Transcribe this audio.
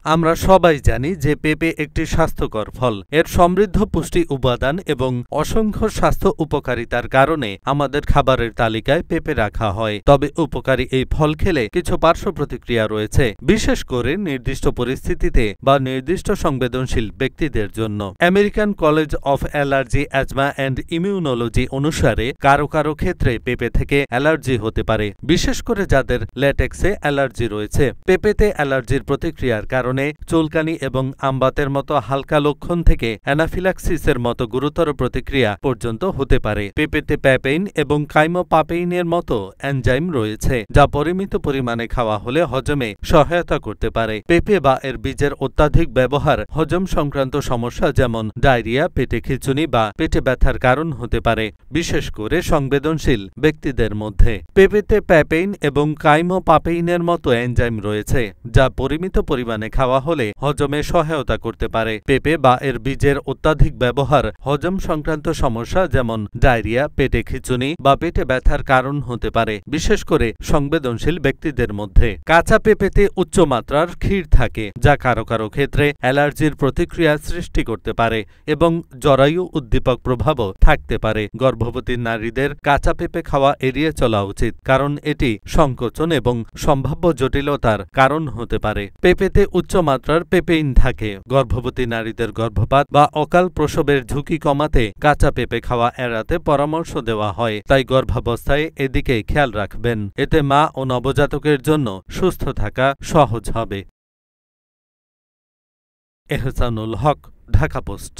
আমরা সবাই জানি যে পেঁপে একটি স্বাস্থ্যকর ফল। এর সমৃদ্ধ পুষ্টি উপাদান এবং অসংখ্য স্বাস্থ্য উপকারিতার কারণে আমাদের খাবারের তালিকায় পেঁপে রাখা হয়। তবে উপকারী এই ফল খেলে কিছু পার্শ্ব প্রতিক্রিয়া রয়েছে, বিশেষ করে নির্দিষ্ট পরিস্থিতিতে বা নির্দিষ্ট সংবেদনশীল ব্যক্তিদের জন্য। American college of allergy, asthma and immunology অনুসারে কারো কারো ক্ষেত্রে পেঁপে থেকে অ্যালার্জি হতে পারে, বিশেষ করে যাদের ল্যাটেক্সে অ্যালার্জি রয়েছে। পেঁপেতে অ্যালার্জির প্রতিক্রিয়ার কারণে চুলকানি এবং আমবাতের মতো হালকা লক্ষণ থেকে অ্যানাফিলাক্সিসের মতো গুরুতর প্রতিক্রিয়া পর্যন্ত হতে পারে। পেঁপেতে প্যাপেইন এবং কাইমোপাপেইনের মতো এনজাইম রয়েছে, যা পরিমিত পরিমাণে খাওয়া হলে হজমে সহায়তা করতে পারে। পেঁপে বা এর বীজের অত্যাধিক ব্যবহার হজম সংক্রান্ত সমস্যা যেমন ডায়রিয়া, পেটে খিঁচুনি বা পেটে ব্যথার কারণ হতে পারে, বিশেষ করে সংবেদনশীল ব্যক্তিদের মধ্যে। পেঁপেতে প্যাপেইন এবং কাইমোপাপেইনের মতো এনজাইম রয়েছে, যা পরিমিত পরিমাণে খাওয়া হলে হজমে সহায়তা করতে পারে। পেঁপে বা এর বীজের অত্যাধিক ব্যবহার হজম সংক্রান্ত সমস্যা যেমন ডায়রিয়া, পেটে খিঁচুনি বা পেটে ব্যথার কারণ হতে পারে, বিশেষ করে সংবেদনশীল ব্যক্তিদের মধ্যে। কাঁচা পেঁপেতে উচ্চমাত্রার ক্ষীর থাকে, যা কারো কারো ক্ষেত্রে অ্যালার্জির প্রতিক্রিয়া সৃষ্টি করতে পারে এবং জরায়ু উদ্দীপক প্রভাবও থাকতে পারে। গর্ভবতী নারীদের কাঁচা পেঁপে খাওয়া এড়িয়ে চলা উচিত, কারণ এটি সংকোচন এবং সম্ভাব্য জটিলতার কারণ হতে পারে। পেঁপেতে উচ্চমাত্রার পেপেইন থাকে। গর্ভবতী নারীদের গর্ভপাত বা অকাল প্রসবের ঝুঁকি কমাতে কাঁচা পেঁপে খাওয়া এড়াতে পরামর্শ দেওয়া হয়, তাই গর্ভাবস্থায় এদিকে খেয়াল রাখবেন। এতে মা ও নবজাতকের জন্য সুস্থ থাকা সহজ হবে। এহসানুল হক, ঢাকা পোস্ট।